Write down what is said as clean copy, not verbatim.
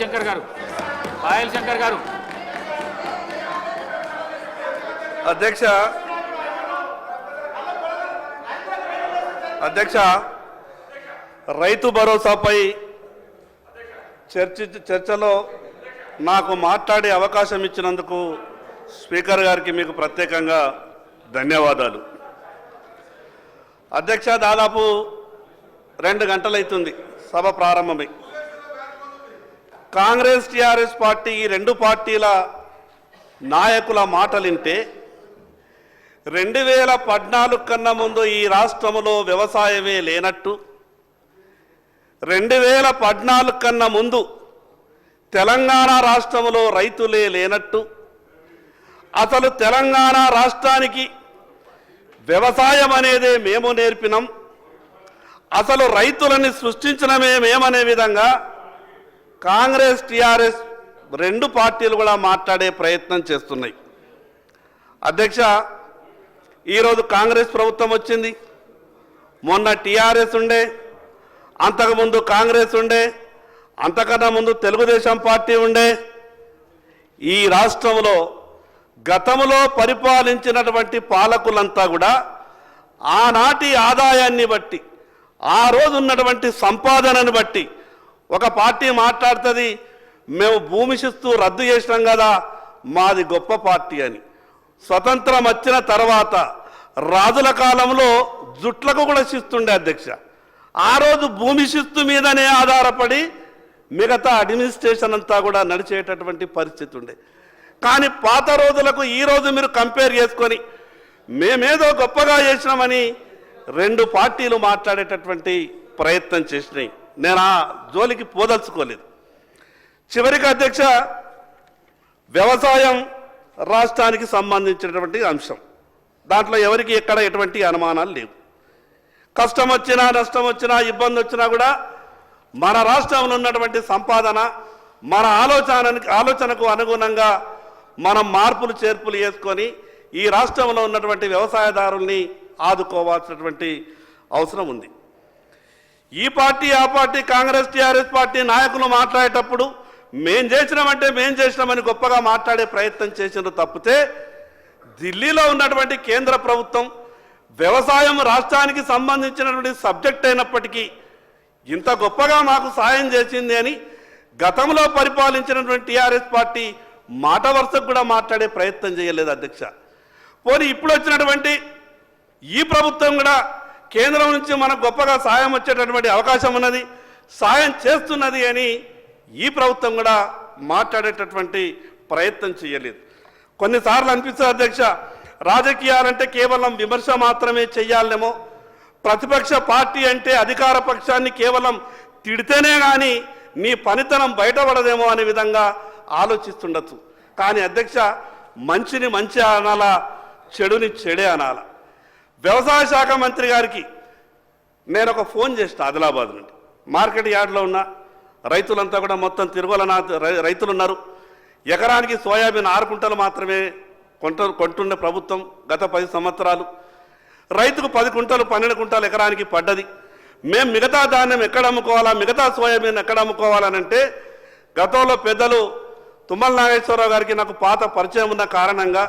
పాయల్ శంకర్ గారు అధ్యక్ష రైతు భరోసాపై చర్చలో నాకు మాట్లాడే అవకాశం ఇచ్చినందుకు స్పీకర్ గారికి మీకు ప్రత్యేకంగా ధన్యవాదాలు. అధ్యక్ష దాదాపు 2 గంటలైతుంది సభ ప్రారంభమై. కాంగ్రెస్ టీఆర్ఎస్ పార్టీ ఈ 2 పార్టీల నాయకుల మాటలింటే 2014 కన్నా ముందు ఈ రాష్ట్రంలో వ్యవసాయమే లేనట్టు, 2014 కన్నా ముందు తెలంగాణ రాష్ట్రంలో రైతులే లేనట్టు, అసలు తెలంగాణ రాష్ట్రానికి వ్యవసాయం అనేదే మేము నేర్పినాం, అసలు రైతులని సృష్టించడమే మేమనే విధంగా కాంగ్రెస్ టీఆర్ఎస్ 2 పార్టీలు కూడా మాట్లాడే ప్రయత్నం చేస్తున్నాయి. అధ్యక్ష ఈరోజు కాంగ్రెస్ ప్రభుత్వం వచ్చింది, మొన్న టీఆర్ఎస్ ఉండే, అంతకుముందు కాంగ్రెస్ ఉండే, అంతకన్నా ముందు తెలుగుదేశం పార్టీ ఉండే. ఈ రాష్ట్రంలో గతంలో పరిపాలించినటువంటి పాలకులంతా కూడా ఆనాటి ఆదాయాన్ని బట్టి, ఆ రోజు ఉన్నటువంటి సంపాదనను బట్టి ఒక పార్టీ మాట్లాడుతుంది, మేము భూమి శిస్తు రద్దు చేసినాం కదా మాది గొప్ప పార్టీ అని. స్వతంత్రం వచ్చిన తర్వాత రాజుల కాలంలో జుట్లకు కూడా శిస్తుండే అధ్యక్ష. ఆ రోజు భూమి శిస్తు మీదనే ఆధారపడి మిగతా అడ్మినిస్ట్రేషన్ అంతా కూడా నడిచేటటువంటి పరిస్థితి ఉండే. కానీ పాత రోజులకు ఈ రోజు మీరు కంపేర్ చేసుకొని మేమేదో గొప్పగా చేసినామని 2 పార్టీలు మాట్లాడేటటువంటి ప్రయత్నం చేసినాయి. నేను ఆ జోలికి పోదలుచుకోలేదు. చివరికి అధ్యక్ష వ్యవసాయం రాష్ట్రానికి సంబంధించినటువంటి అంశం, దాంట్లో ఎవరికి ఎక్కడ ఎటువంటి అనుమానాలు లేవు. కష్టం వచ్చినా నష్టం వచ్చినా ఇబ్బంది వచ్చినా కూడా మన రాష్ట్రంలో ఉన్నటువంటి సంపాదన మన ఆలోచనకు అనుగుణంగా మనం మార్పులు చేర్పులు చేసుకొని ఈ రాష్ట్రంలో ఉన్నటువంటి వ్యవసాయదారుల్ని ఆదుకోవాల్సినటువంటి అవసరం ఉంది. ఈ పార్టీ ఆ పార్టీ కాంగ్రెస్ టీఆర్ఎస్ పార్టీ నాయకులు మాట్లాడేటప్పుడు మేం చేసినామని గొప్పగా మాట్లాడే ప్రయత్నం చేసినారు తప్పితే, ఢిల్లీలో ఉన్నటువంటి కేంద్ర ప్రభుత్వం వ్యవసాయం రాష్ట్రానికి సంబంధించినటువంటి సబ్జెక్ట్ అయినప్పటికీ ఇంత గొప్పగా మాకు సాయం చేసింది అని గతంలో పరిపాలించినటువంటి టీఆర్ఎస్ పార్టీ మాట వరుసకు కూడా మాట్లాడే ప్రయత్నం చేయలేదు అధ్యక్ష. పోనీ ఇప్పుడు వచ్చినటువంటి ఈ ప్రభుత్వం కూడా కేంద్రం నుంచి మనకు గొప్పగా సాయం వచ్చేటటువంటి అవకాశం ఉన్నది, సాయం చేస్తున్నది అని ఈ ప్రభుత్వం కూడా మాట్లాడేటటువంటి ప్రయత్నం చేయలేదు. కొన్నిసార్లు అనిపిస్తుంది అధ్యక్ష, రాజకీయాలంటే కేవలం విమర్శ మాత్రమే చెయ్యాలేమో, ప్రతిపక్ష పార్టీ అంటే అధికార పక్షాన్ని కేవలం తిడితేనే కానీ నీ పనితనం బయటపడదేమో అనే విధంగా ఆలోచిస్తుండొచ్చు. కానీ అధ్యక్ష మంచిని మంచి అనాలా, చెడుని చెడే అనాలా. వ్యవసాయ శాఖ మంత్రి గారికి నేను ఒక ఫోన్ చేసిన ఆదిలాబాద్ నుండి, మార్కెట్ యార్డ్లో ఉన్న రైతులంతా కూడా మొత్తం తిరుగులన రైతులు ఉన్నారు. ఎకరానికి సోయాబీన్ 6 కుంటలు మాత్రమే కొంటున్న ప్రభుత్వం గత 10 సంవత్సరాలు. రైతుకు 10 కుంటలు 12 కుంటలు ఎకరానికి పడ్డది. మేము మిగతా ధాన్యం ఎక్కడ అమ్ముకోవాలా, మిగతా సోయాబీన్ ఎక్కడ అమ్ముకోవాలనంటే గతంలో పెద్దలు తుమ్మల నాగేశ్వరరావు గారికి నాకు పాత పరిచయం ఉన్న కారణంగా